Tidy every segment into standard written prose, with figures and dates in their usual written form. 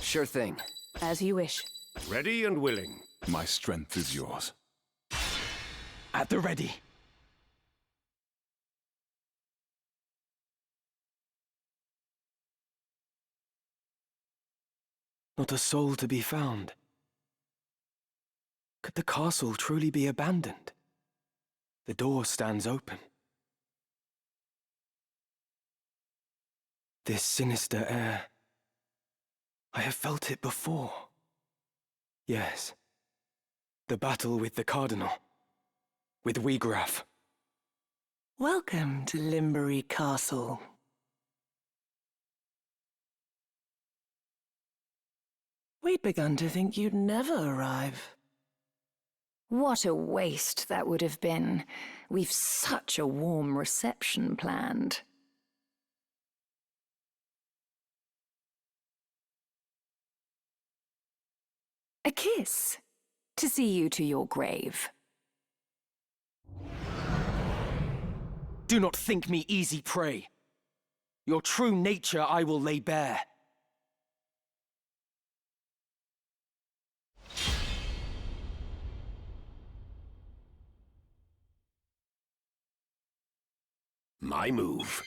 Sure thing. As you wish. Ready and willing. My strength is yours. At the ready. Not a soul to be found. Could the castle truly be abandoned? The door stands open. This sinister air. I have felt it before. Yes. The battle with the Cardinal. With Wiegraf. Welcome to Limberry Castle. We'd begun to think you'd never arrive. What a waste that would have been. We've such a warm reception planned. A kiss. To see you to your grave. Do not think me easy prey. Your true nature I will lay bare. My move.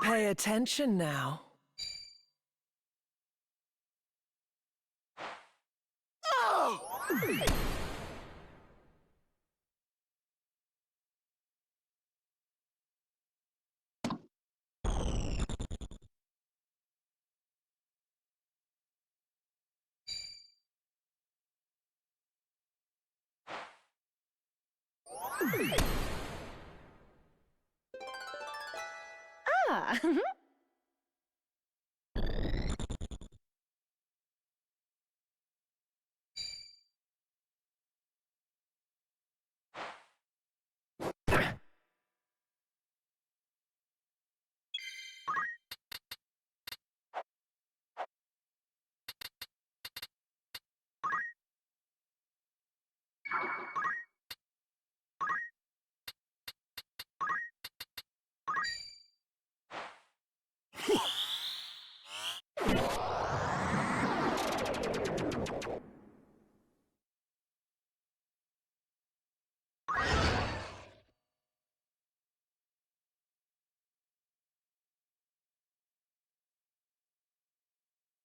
Pay attention now. Ah!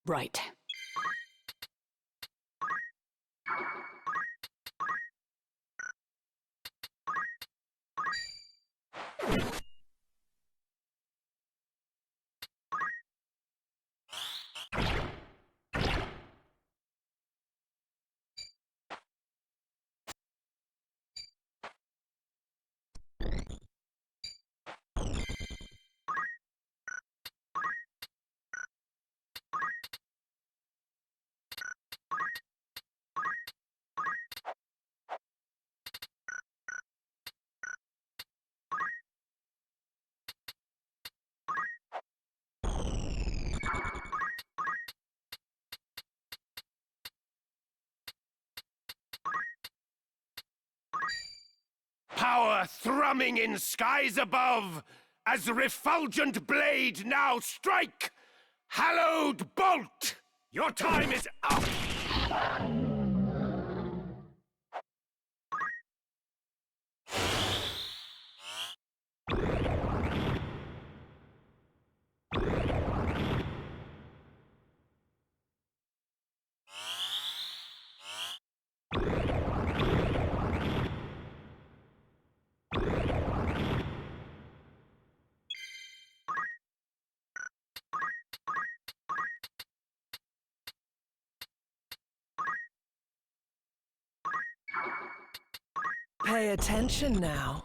Right. Power thrumming in skies above, as the refulgent blade now strike! Hallowed bolt! Your time is up! Pay attention now.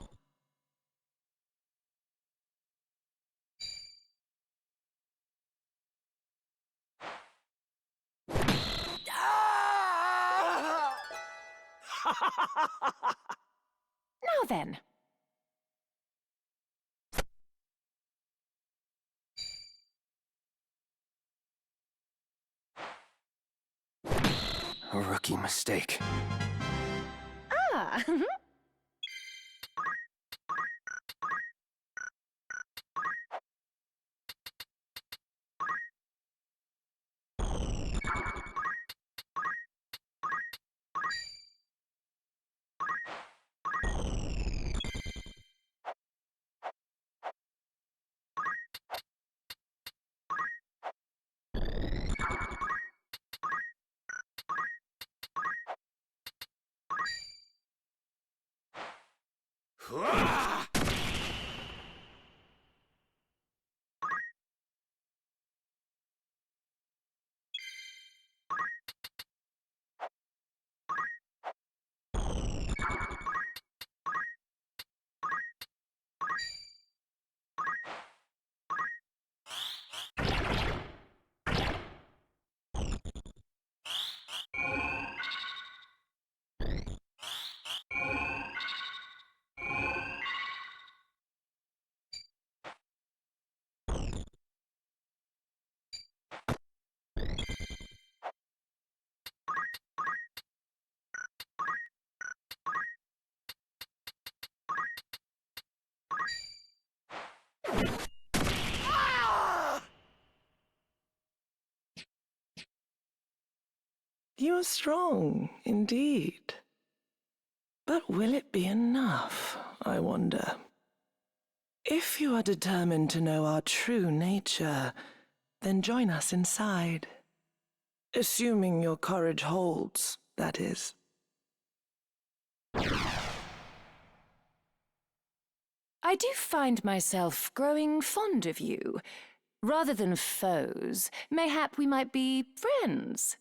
Now then. A rookie mistake. Ah. Hua! You are strong, indeed. But will it be enough, I wonder? If you are determined to know our true nature, then join us inside. Assuming your courage holds, that is. I do find myself growing fond of you. Rather than foes, mayhap we might be friends.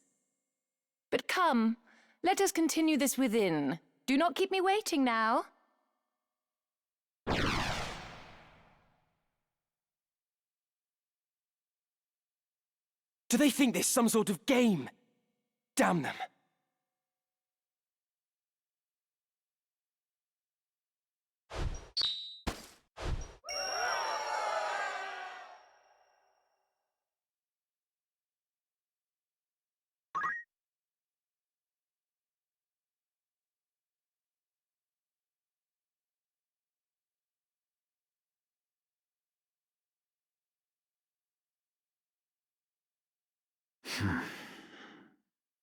But come, let us continue this within. Do not keep me waiting now. Do they think this some sort of game? Damn them.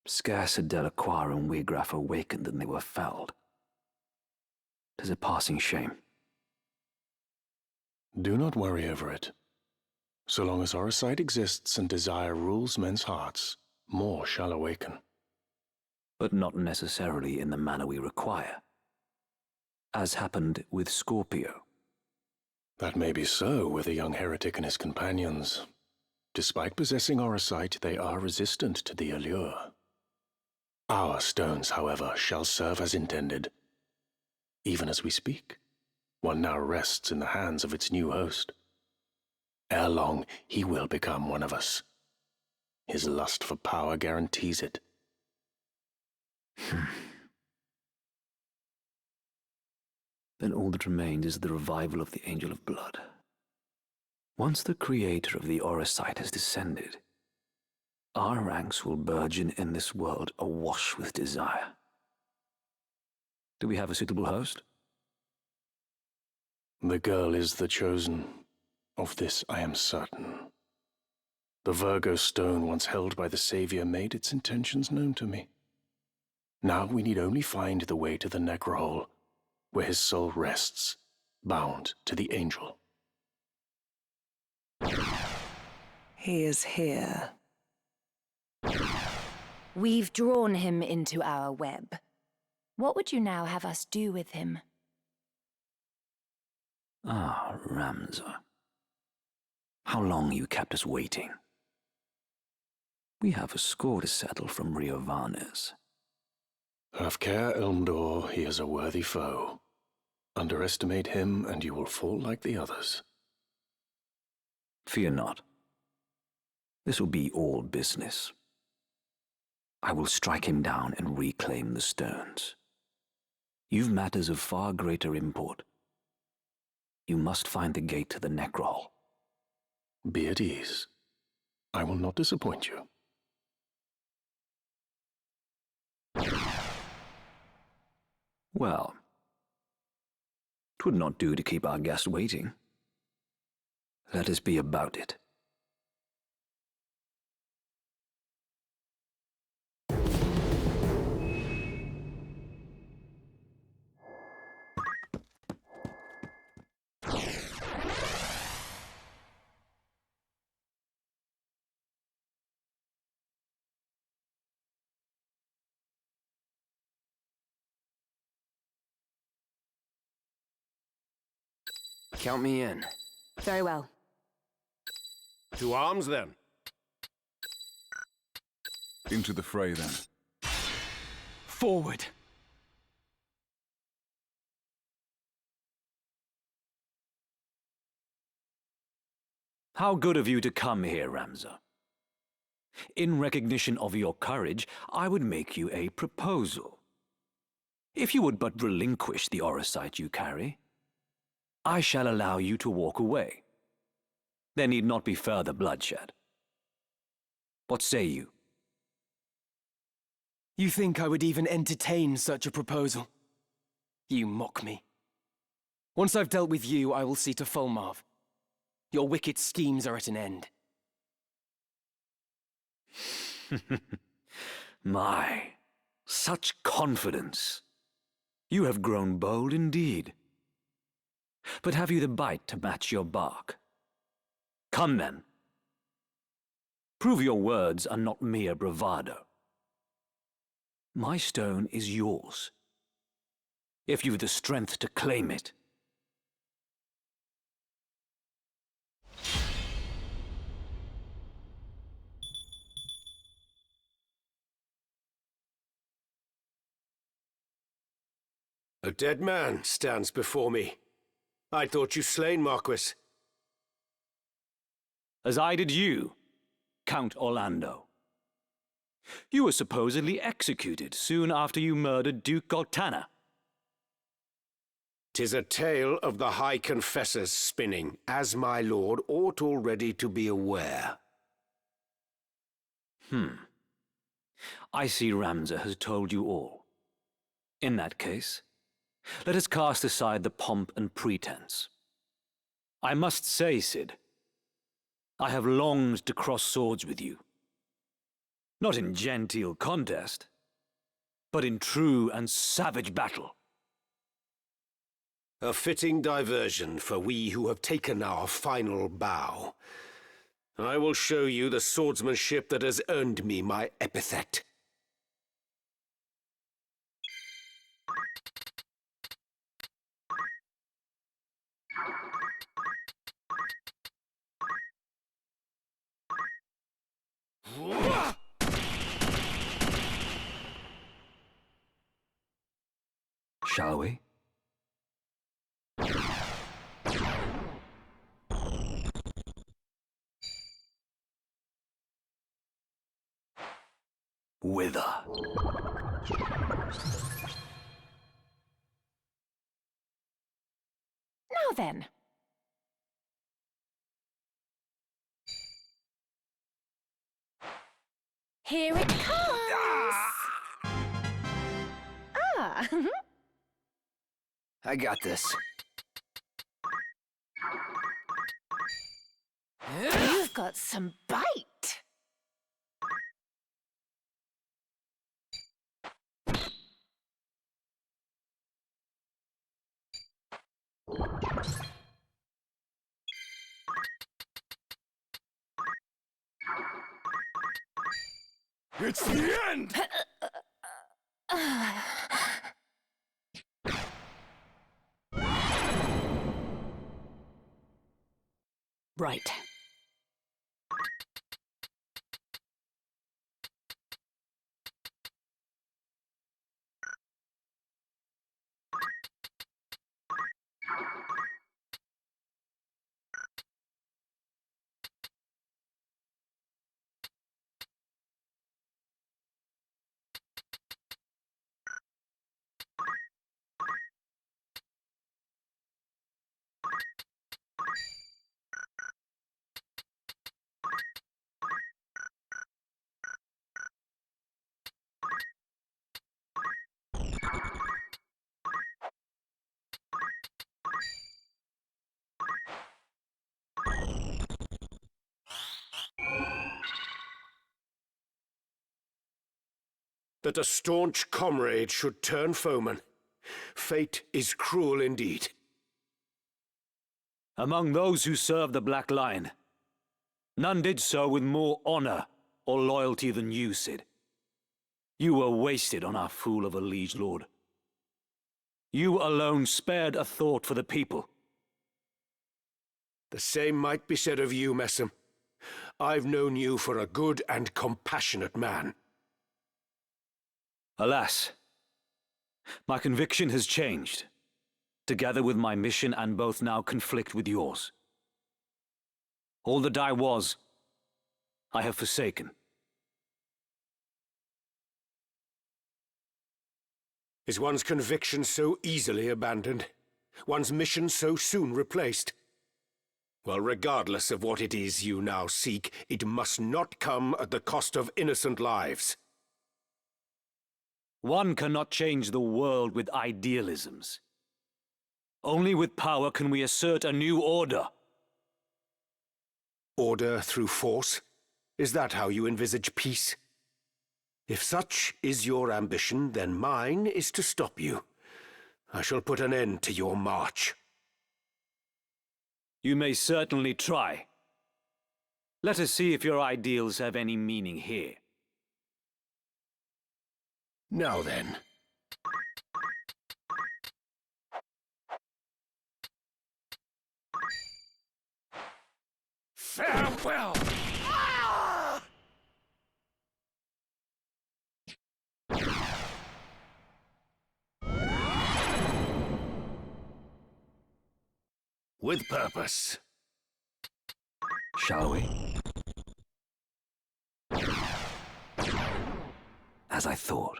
Scarce had Delacroix and Wigraf awakened than they were felled. 'Tis a passing shame. Do not worry over it. So long as our sight exists and desire rules men's hearts, more shall awaken. But not necessarily in the manner we require. As happened with Scorpio. That may be so with the young heretic and his companions. Despite possessing our sight, they are resistant to the allure. Our stones, however, shall serve as intended. Even as we speak, one now rests in the hands of its new host. Ere long, he will become one of us. His lust for power guarantees it. Then all that remains is the revival of the Angel of Blood. Once the creator of the Orosite has descended, our ranks will burgeon in this world awash with desire. Do we have a suitable host? The girl is the chosen. Of this I am certain. The Virgo stone once held by the Savior made its intentions known to me. Now we need only find the way to the Necrohole, where his soul rests, bound to the Angel. He is here. We've drawn him into our web. What would you now have us do with him? Ah, Ramza. How long you kept us waiting. We have a score to settle from Rio Varnes. Have care, Elmdor, he is a worthy foe. Underestimate him, and you will fall like the others. Fear not. This will be all business. I will strike him down and reclaim the stones. You've matters of far greater import. You must find the gate to the Necrohol. Be at ease. I will not disappoint you. Well, 'twould not do to keep our guest waiting. Let us be about it. Count me in. Very well. To arms, then. Into the fray, then. Forward! How good of you to come here, Ramza. In recognition of your courage, I would make you a proposal. If you would but relinquish the Orosite you carry, I shall allow you to walk away. There need not be further bloodshed. What say you? You think I would even entertain such a proposal? You mock me. Once I've dealt with you, I will see to Fulmarv. Your wicked schemes are at an end. My, such confidence. You have grown bold indeed. But have you the bite to match your bark? Come then. Prove your words are not mere bravado. My stone is yours, if you've the strength to claim it. A dead man stands before me. I thought you slain, Marquis. As I did you, Count Orlando. You were supposedly executed soon after you murdered Duke Goltana. 'Tis a tale of the High Confessor's spinning, as my lord ought already to be aware. I see Ramza has told you all. In that case, let us cast aside the pomp and pretense. I must say, Cid, I have longed to cross swords with you. Not in genteel contest, but in true and savage battle. A fitting diversion for we who have taken our final bow. I will show you the swordsmanship that has earned me my epithet. Shall we? Whither? Now then. Here it comes! Ah! I got this. You've got some bite! It's the end! Right. that a staunch comrade should turn foeman. Fate is cruel indeed. Among those who served the Black Line, none did so with more honor or loyalty than you, Cid. You were wasted on our fool of a liege lord. You alone spared a thought for the people. The same might be said of you, Messam. I've known you for a good and compassionate man. Alas, my conviction has changed, together with my mission, and both now conflict with yours. All that I was, I have forsaken. Is one's conviction so easily abandoned? One's mission so soon replaced? Well, regardless of what it is you now seek, it must not come at the cost of innocent lives. One cannot change the world with idealisms. Only with power can we assert a new order. Order through force? Is that how you envisage peace? If such is your ambition, then mine is to stop you. I shall put an end to your march. You may certainly try. Let us see if your ideals have any meaning here. Now then. Farewell! With purpose. Shall we? As I thought.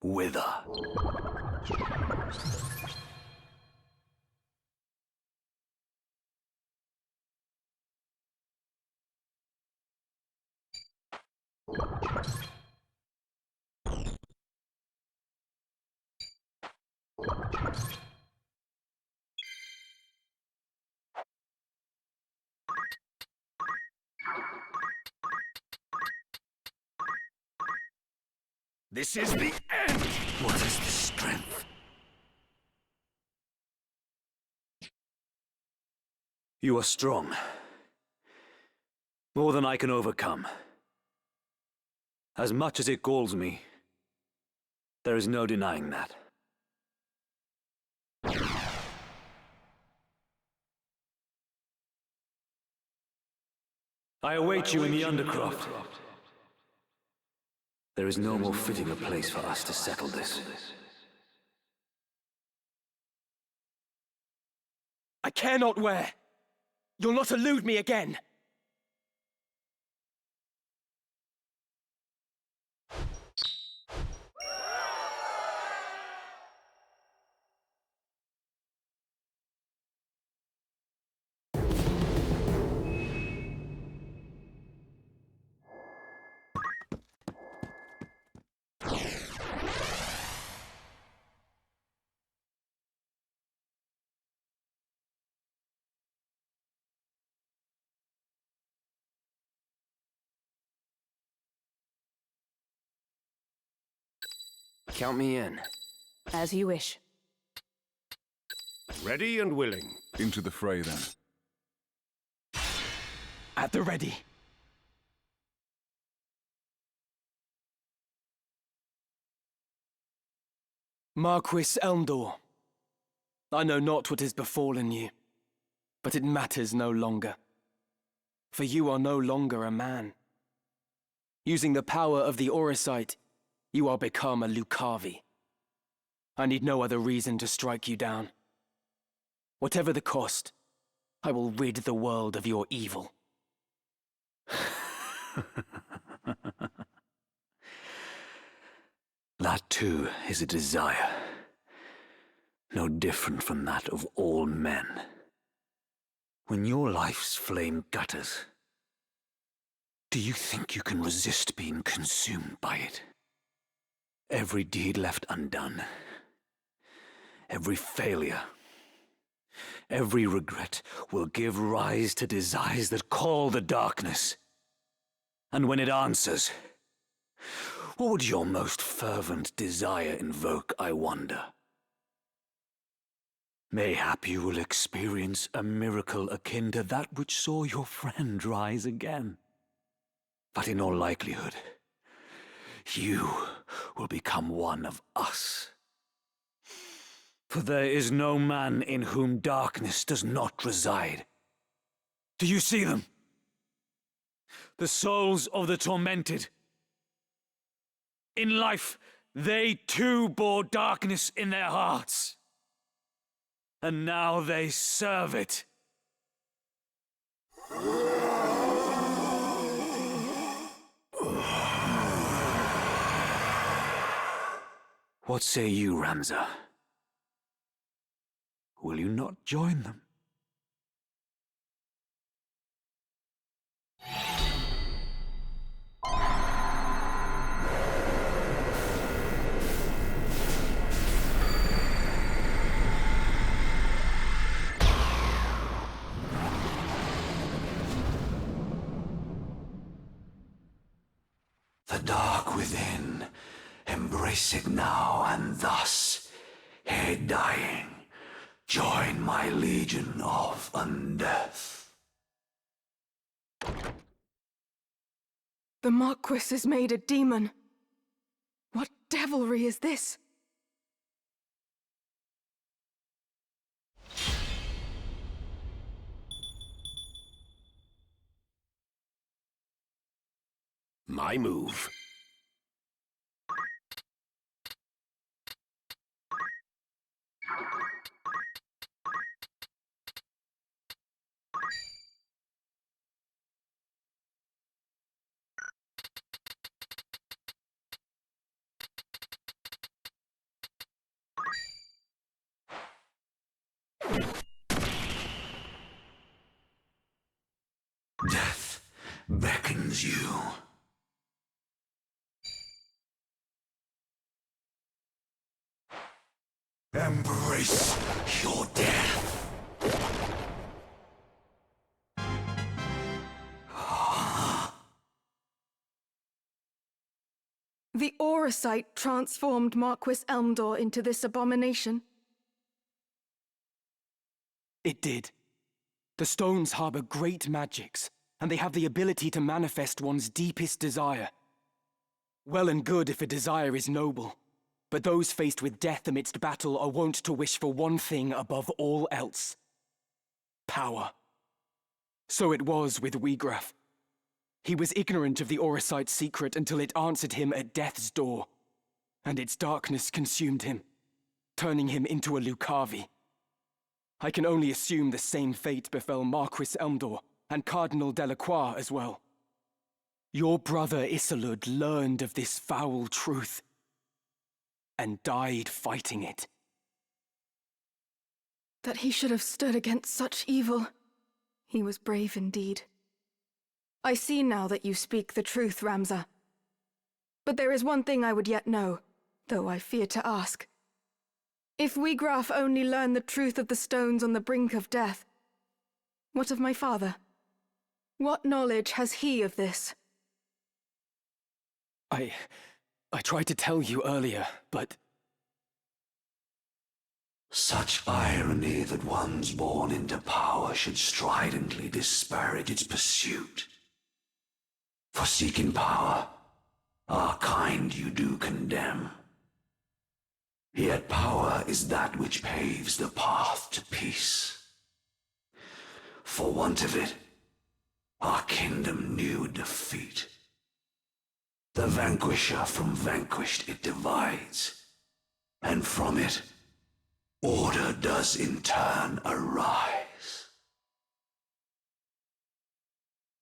Whither? This is the end! What is this strength? You are strong. More than I can overcome. As much as it galls me, there is no denying that. I await you in the Undercroft. There is no more fitting a place for us to settle this. I care not where. You'll not elude me again. Count me in. As you wish. Ready and willing. Into the fray, then. At the ready. Marquis Elmdor, I know not what has befallen you, but it matters no longer. For you are no longer a man. Using the power of the Auracite, you are become a Lucavi. I need no other reason to strike you down. Whatever the cost, I will rid the world of your evil. That too is a desire, no different from that of all men. When your life's flame gutters, do you think you can resist being consumed by it? Every deed left undone, every failure, every regret will give rise to desires that call the darkness. And when it answers, what would your most fervent desire invoke, I wonder? Mayhap you will experience a miracle akin to that which saw your friend rise again. But in all likelihood, you will become one of us. For there is no man in whom darkness does not reside. Do you see them? The souls of the tormented. In life, they too bore darkness in their hearts. And now they serve it. What say you, Ramza? Will you not join them? The dark within, embrace it now, and thus, ere dying, join my legion of undeath. The Marquis is made a demon. What devilry is this? My move. Death beckons you. Embrace your death. The Auracite transformed Marquis Elmdor into this abomination. It did. The stones harbor great magics, and they have the ability to manifest one's deepest desire. Well and good if a desire is noble, but those faced with death amidst battle are wont to wish for one thing above all else: power. So it was with Wiegraf. He was ignorant of the Auracite's secret until it answered him at death's door, and its darkness consumed him, turning him into a Lucavi. I can only assume the same fate befell Marquis Elmdor and Cardinal Delacroix as well. Your brother Isolud learned of this foul truth and died fighting it. That he should have stood against such evil. He was brave indeed. I see now that you speak the truth, Ramza. But there is one thing I would yet know, though I fear to ask. If Wiegraf only learned the truth of the stones on the brink of death, what of my father? What knowledge has he of this? I tried to tell you earlier, but... Such irony that ones born into power should stridently disparage its pursuit. For seeking power, our kind you do condemn. Yet power is that which paves the path to peace. For want of it, our kingdom knew defeat. The vanquisher from vanquished it divides, and from it, order does in turn arise.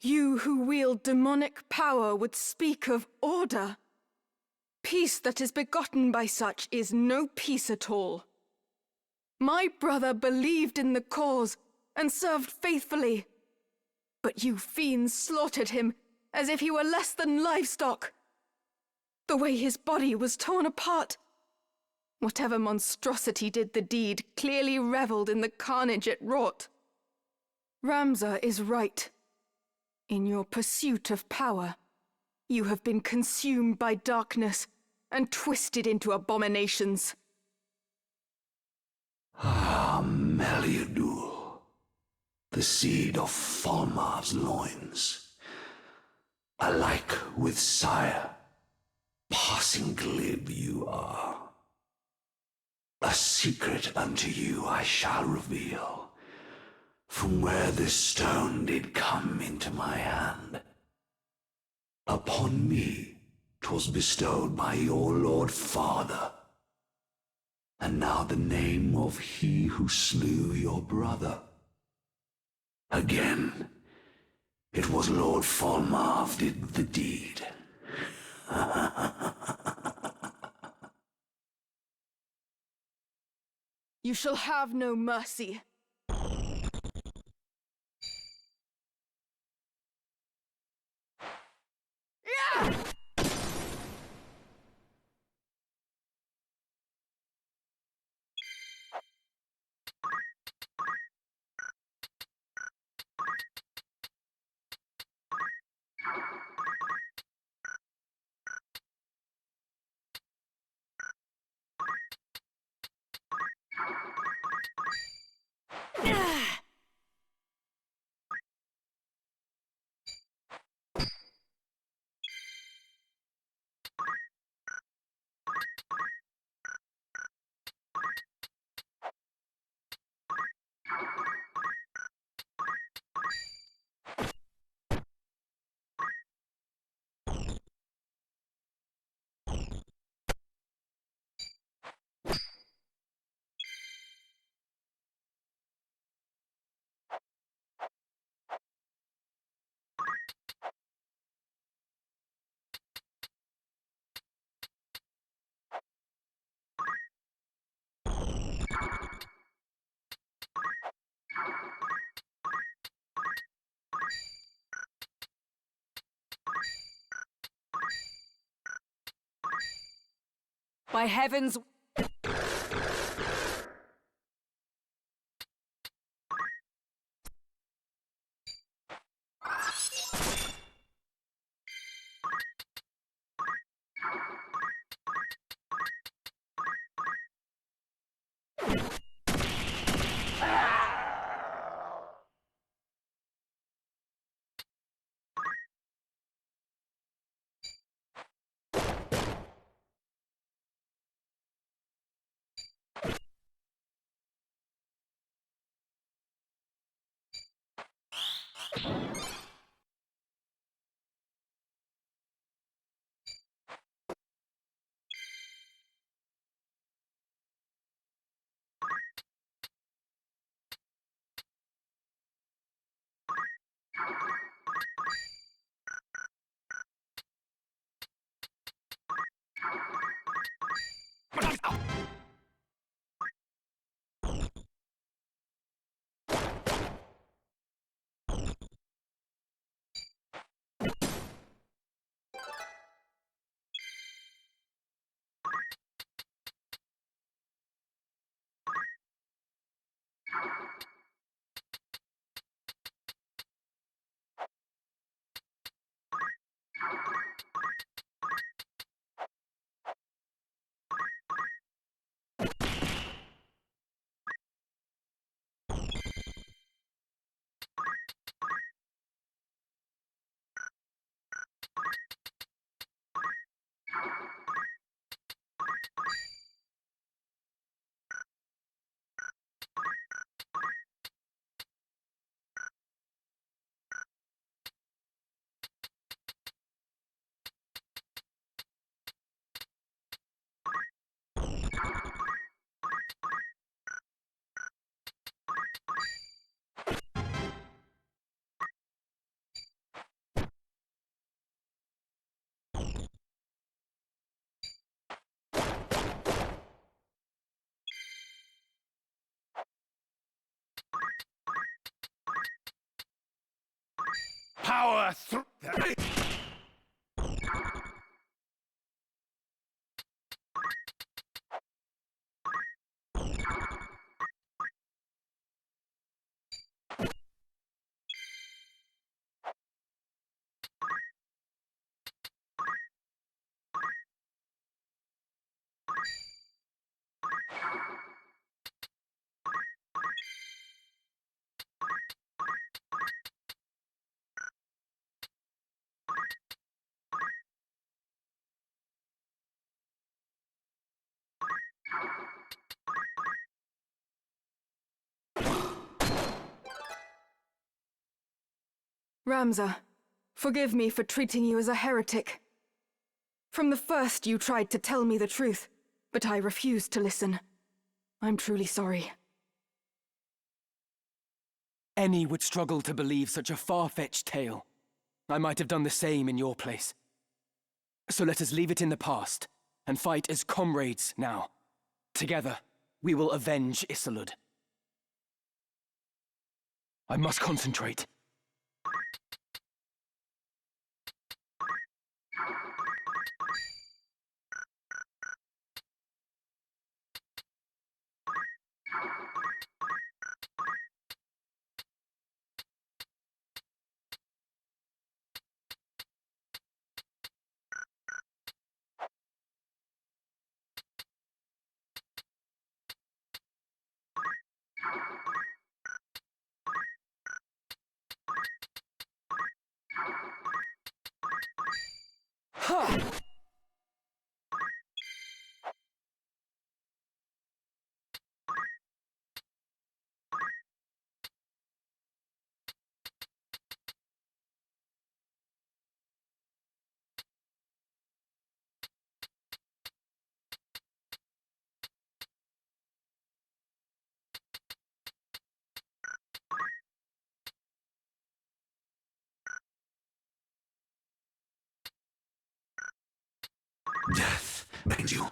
You who wield demonic power would speak of order. Peace that is begotten by such is no peace at all. My brother believed in the cause and served faithfully, but you fiends slaughtered him as if he were less than livestock. The way his body was torn apart. Whatever monstrosity did the deed clearly reveled in the carnage it wrought. Ramza is right. In your pursuit of power, You have been consumed by darkness and twisted into abominations. Ah, Meliadul, the seed of Falmar's loins. Alike with sire, passing glib you are. A secret unto you I shall reveal, from where this stone did come into my hand. Upon me 'twas bestowed by your lord father, and now the name of he who slew your brother. Again, it was Lord Falmar did the deed. You shall have no mercy. By heavens... Power through... Ramza, forgive me for treating you as a heretic. From the first you tried to tell me the truth, but I refused to listen. I'm truly sorry. Any would struggle to believe such a far-fetched tale. I might have done the same in your place. So let us leave it in the past, and fight as comrades now. Together, we will avenge Isolde. I must concentrate. Ha! Death beckons you.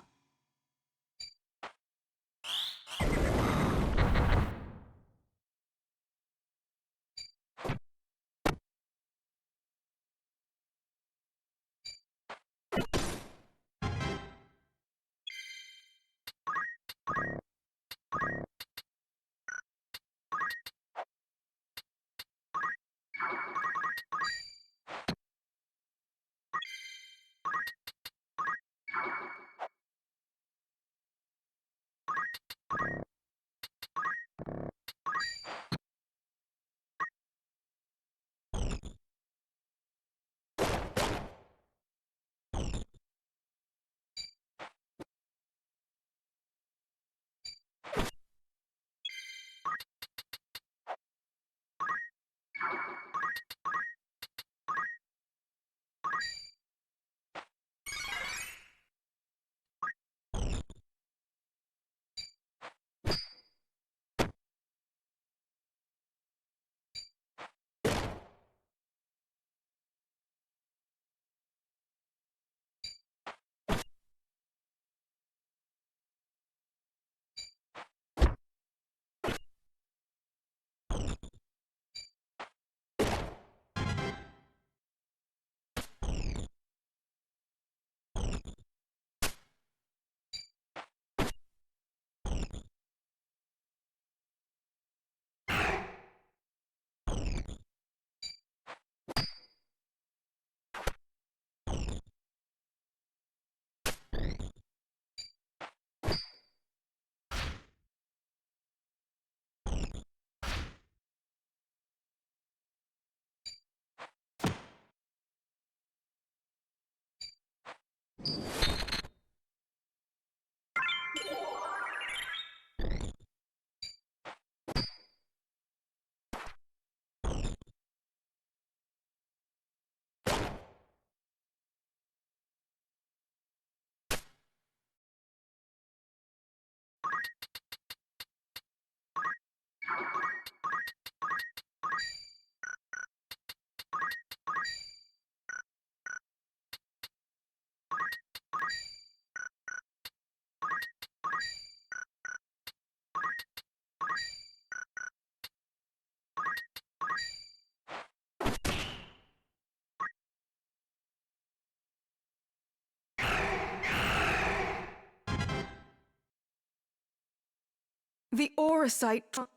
The Auracite...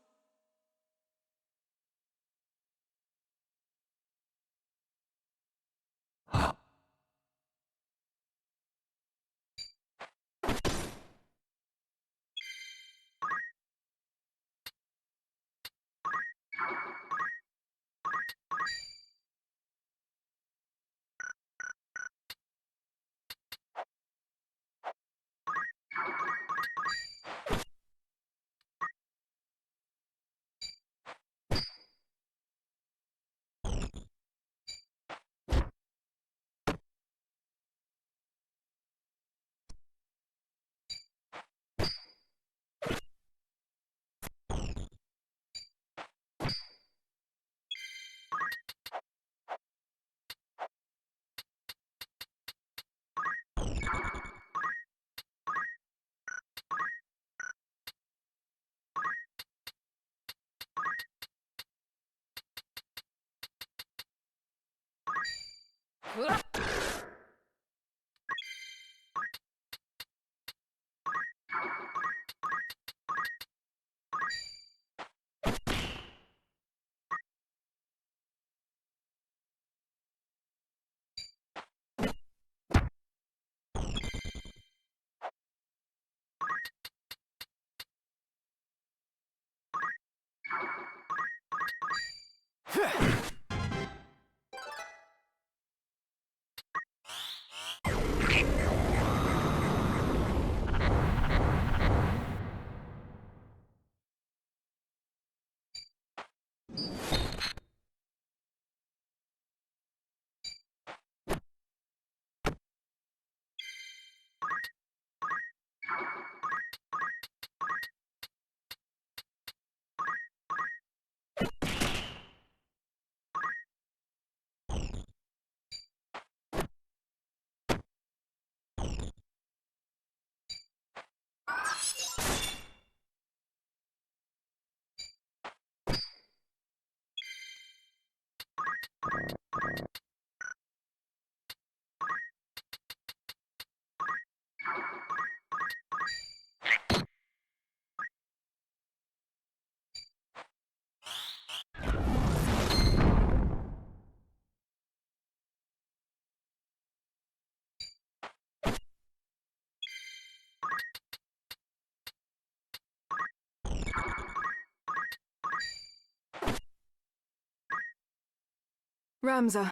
Ramza.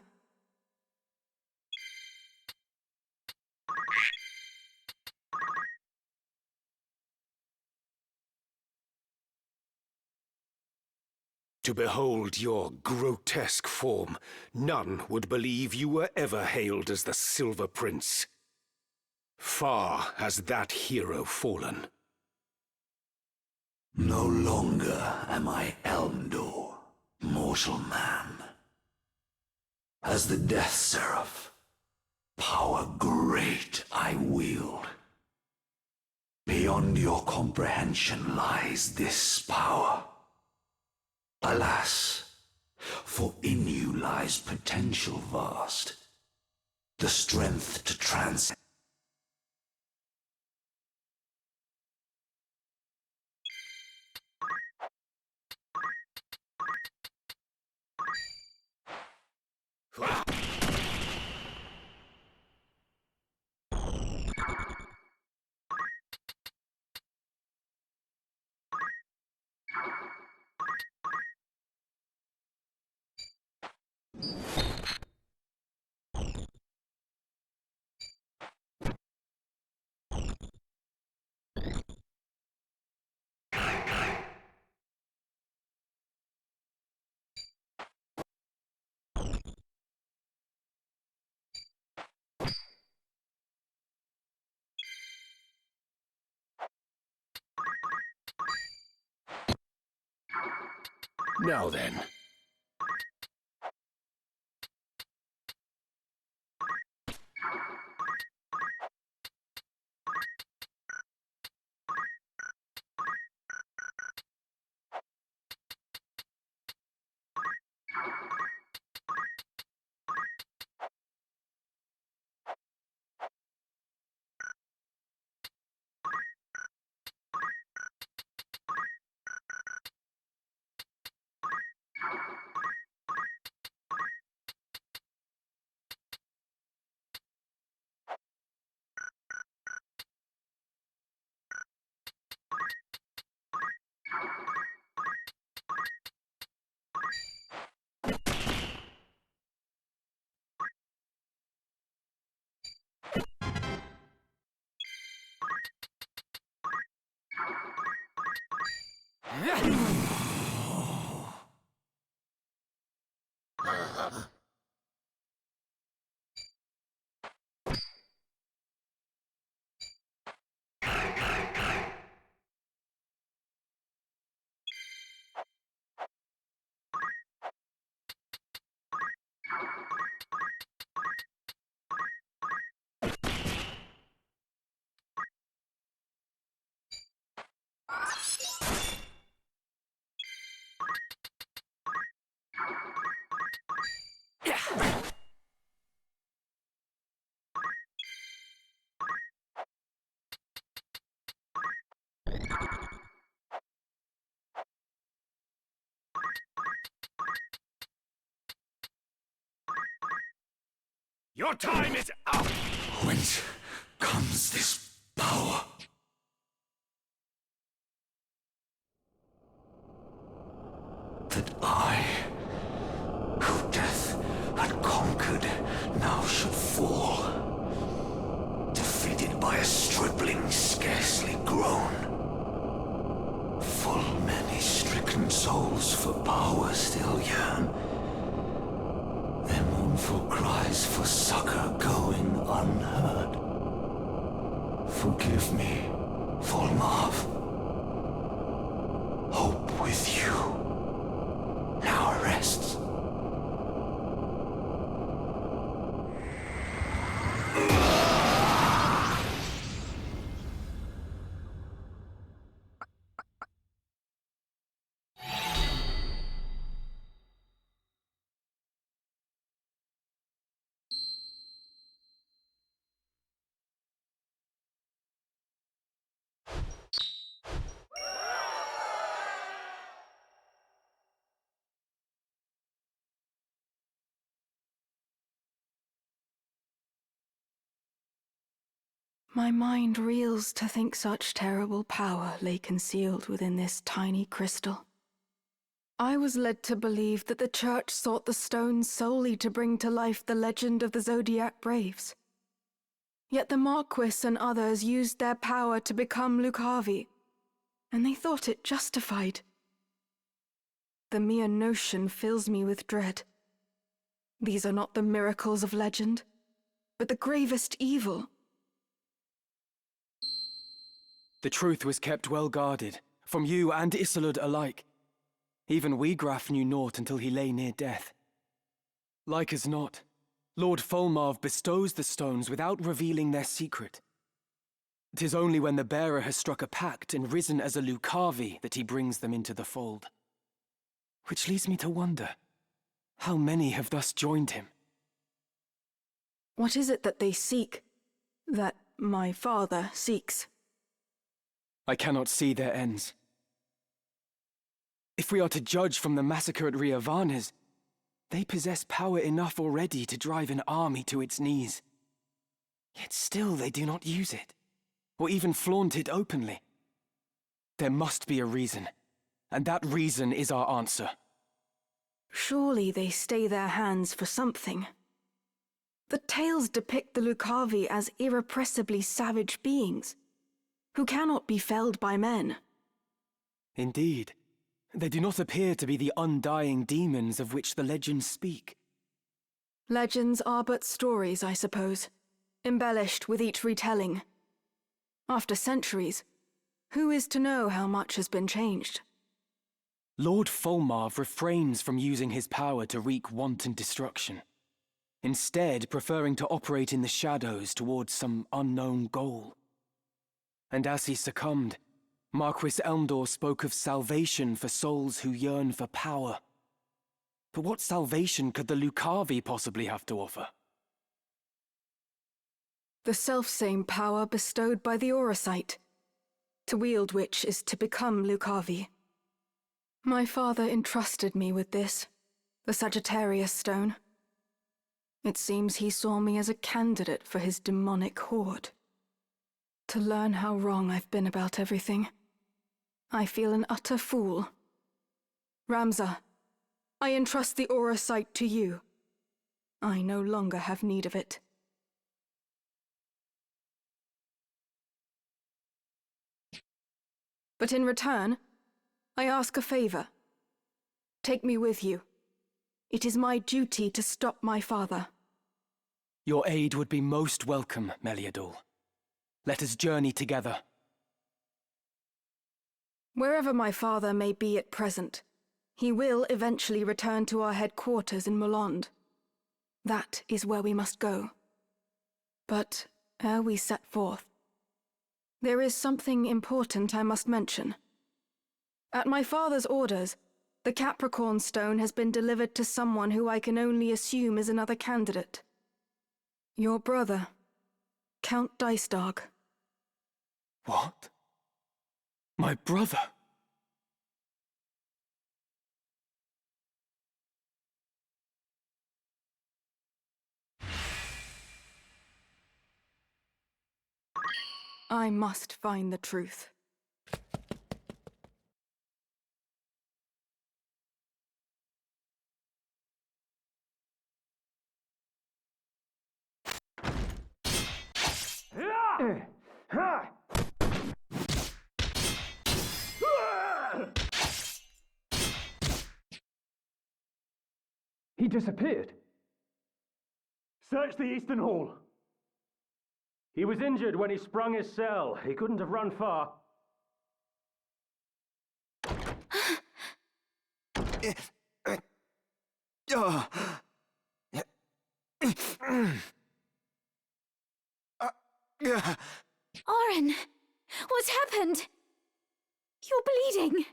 To behold your grotesque form, none would believe you were ever hailed as the Silver Prince. Far has that hero fallen. No longer am I Elmdor, mortal man. As the Death Seraph, power great I wield. Beyond your comprehension lies this power. Alas, for in you lies potential vast, the strength to transcend. Now then. Your time is up! Whence comes this power? That I, who death had conquered, now should fall, defeated by a stripling scarcely grown. Full many stricken souls for power still yearn, their mournful cries for succor going unheard. Forgive me, Volmarv. Hope with you now rests. My mind reels to think such terrible power lay concealed within this tiny crystal. I was led to believe that the Church sought the stone solely to bring to life the legend of the Zodiac Braves. Yet the Marquis and others used their power to become Lucavi, and they thought it justified. The mere notion fills me with dread. These are not the miracles of legend, but the gravest evil. The truth was kept well guarded, from you and Isolde alike. Even Wiegraf knew naught until he lay near death. Like as not, Lord Folmarv bestows the stones without revealing their secret. 'Tis only when the bearer has struck a pact and risen as a Lucavi that he brings them into the fold. Which leads me to wonder, how many have thus joined him? What is it that they seek? That my father seeks? I cannot see their ends. If we are to judge from the massacre at Riovanes, they possess power enough already to drive an army to its knees. Yet still they do not use it, or even flaunt it openly. There must be a reason, and that reason is our answer. Surely they stay their hands for something. The tales depict the Lucavi as irrepressibly savage beings, who cannot be felled by men. Indeed, they do not appear to be the undying demons of which the legends speak. Legends are but stories, I suppose, embellished with each retelling. After centuries, who is to know how much has been changed? Lord Folmarv refrains from using his power to wreak wanton destruction, instead preferring to operate in the shadows towards some unknown goal. And as he succumbed, Marquis Elmdor spoke of salvation for souls who yearn for power. But what salvation could the Lucavi possibly have to offer? The selfsame power bestowed by the Auracite, to wield which is to become Lucavi. My father entrusted me with this, the Sagittarius stone. It seems he saw me as a candidate for his demonic horde. To learn how wrong I've been about everything, I feel an utter fool. Ramza, I entrust the Auracite to you. I no longer have need of it. But in return, I ask a favor. Take me with you. It is my duty to stop my father. Your aid would be most welcome, Meliador. Let us journey together. Wherever my father may be at present, he will eventually return to our headquarters in Molond. That is where we must go. But ere we set forth, there is something important I must mention. At my father's orders, the Capricorn Stone has been delivered to someone who I can only assume is another candidate. Your brother, Count Dicedog. What? My brother? I must find the truth. He disappeared. Search the Eastern Hall. He was injured when he sprung his cell. He couldn't have run far. Oren, what's happened? You're bleeding.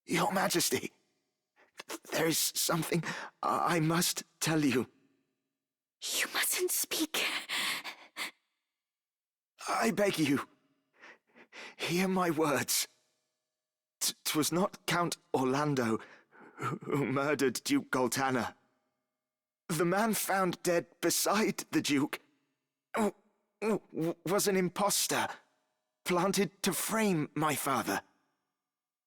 Your Majesty, there is something I must tell you. You mustn't speak. I beg you, hear my words. 'Twas not Count Orlando who murdered Duke Goltana. The man found dead beside the Duke was an impostor planted to frame my father.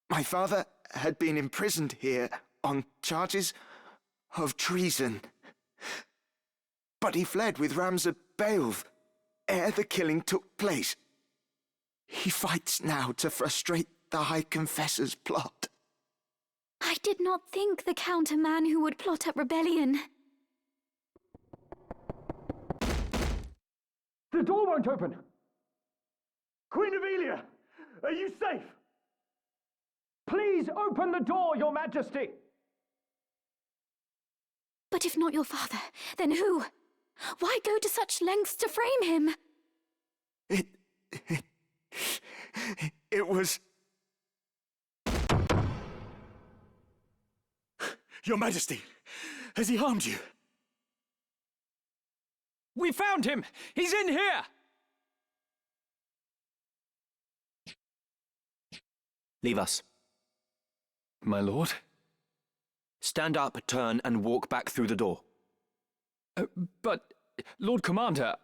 My father had been imprisoned here on charges of treason. But he fled with Ramza Beowulf ere the killing took place. He fights now to frustrate the High Confessor's plot. I did not think the Count a man who would plot up rebellion. The door won't open! Queen Ivalice, are you safe? Please open the door, Your Majesty! But if not your father, then who? Why go to such lengths to frame him? It was... Your Majesty, has he harmed you? We found him! He's in here! Leave us. My lord? Stand up, turn, and walk back through the door. But, Lord Commander,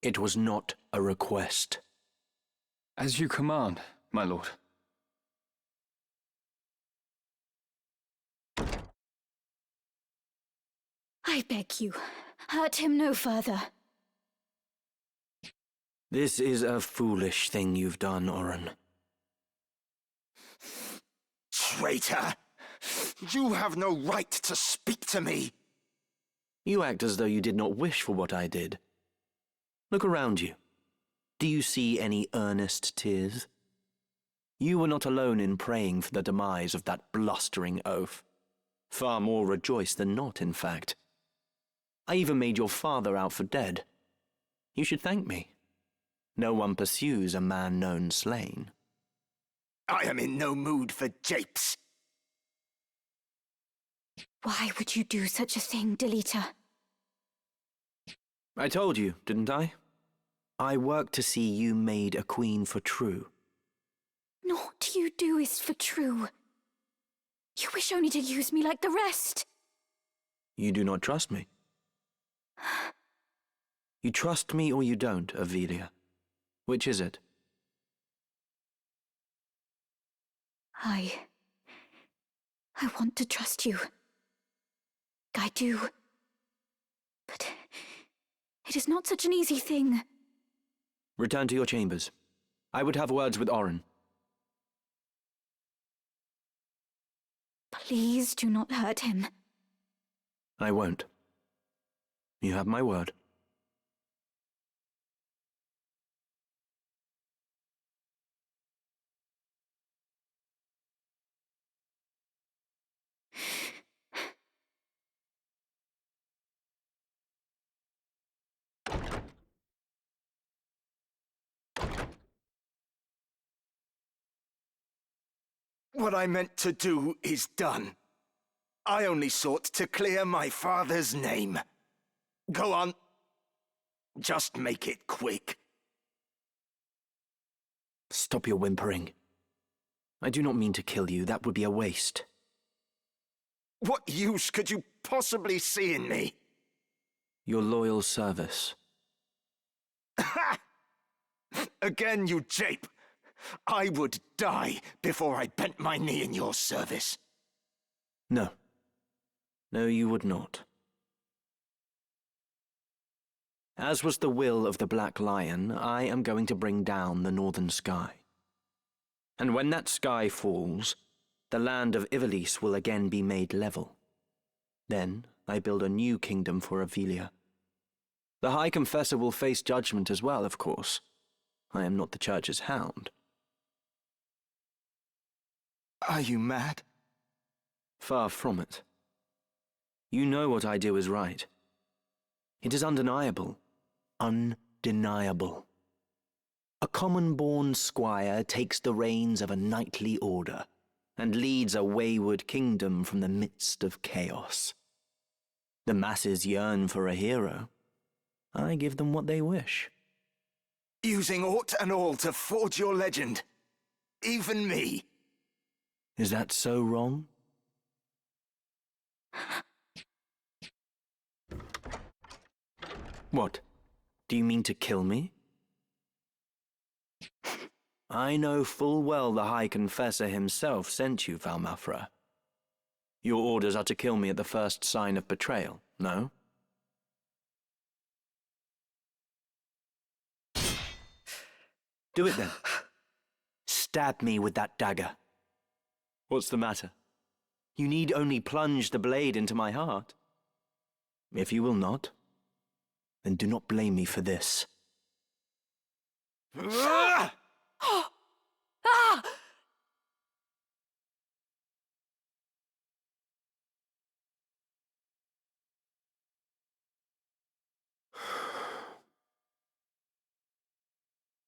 It was not a request. As you command, my lord. I beg you, hurt him no further. This is a foolish thing you've done, Oren. Traitor! You have no right to speak to me! You act as though you did not wish for what I did. Look around you. Do you see any earnest tears? You were not alone in praying for the demise of that blustering oaf. Far more rejoiced than not, in fact. I even made your father out for dead. You should thank me. No one pursues a man known slain. I am in no mood for japes. Why would you do such a thing, Delita? I told you, didn't I? I work to see you made a queen for true. Naught you do is for true. You wish only to use me like the rest. You do not trust me. You trust me or you don't, Ivalice. Which is it? I want to trust you. I do. But it is not such an easy thing. Return to your chambers. I would have words with Oren. Please do not hurt him. I won't. You have my word. What I meant to do is done. I only sought to clear my father's name. Go on. Just make it quick. Stop your whimpering. I do not mean to kill you. That would be a waste. What use could you possibly see in me? Your loyal service. Ha! Again, you jape! I would die before I bent my knee in your service. No. No, you would not. As was the will of the Black Lion, I am going to bring down the northern sky. And when that sky falls, the land of Ivalice will again be made level. Then I build a new kingdom for Avelia. The High Confessor will face judgment as well, of course. I am not the Church's hound. Are you mad? Far from it. You know what I do is right. It is undeniable. Undeniable. A common-born squire takes the reins of a knightly order and leads a wayward kingdom from the midst of chaos. The masses yearn for a hero. I give them what they wish. Using aught and all to forge your legend. Even me. Is that so wrong? What? Do you mean to kill me? I know full well the High Confessor himself sent you, Valmafra. Your orders are to kill me at the first sign of betrayal, no? Do it then. Stab me with that dagger. What's the matter? You need only plunge the blade into my heart. If you will not, then do not blame me for this. Ah!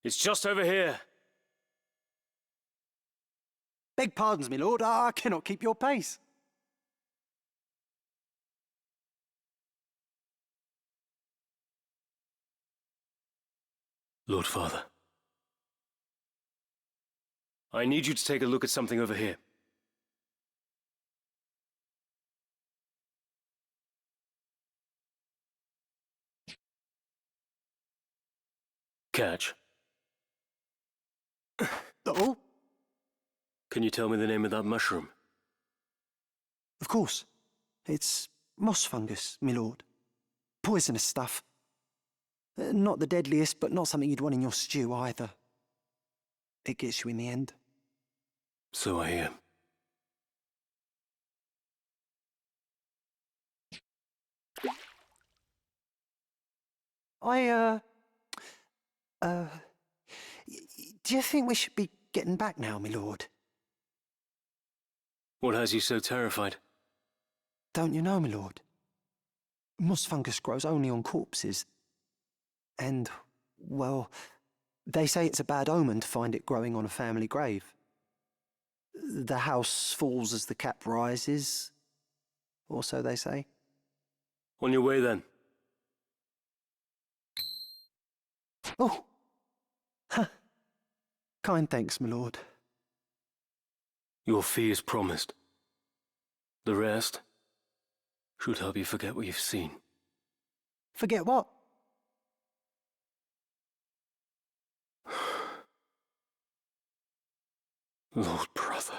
It's just over here. Beg pardons, my lord, I cannot keep your pace. Lord Father, I need you to take a look at something over here. Catch. Oh? Can you tell me the name of that mushroom? Of course. It's moss fungus, my lord. Poisonous stuff. Not the deadliest, but not something you'd want in your stew either. It gets you in the end. So I hear. Do you think we should be getting back now, my lord? What has you so terrified? Don't you know, my lord? Moss fungus grows only on corpses. And, well, they say it's a bad omen to find it growing on a family grave. The house falls as the cap rises, or so they say. On your way then. Oh! Huh. Kind thanks, my lord. Your fee is promised. The rest should help you forget what you've seen. Forget what? Lord brother.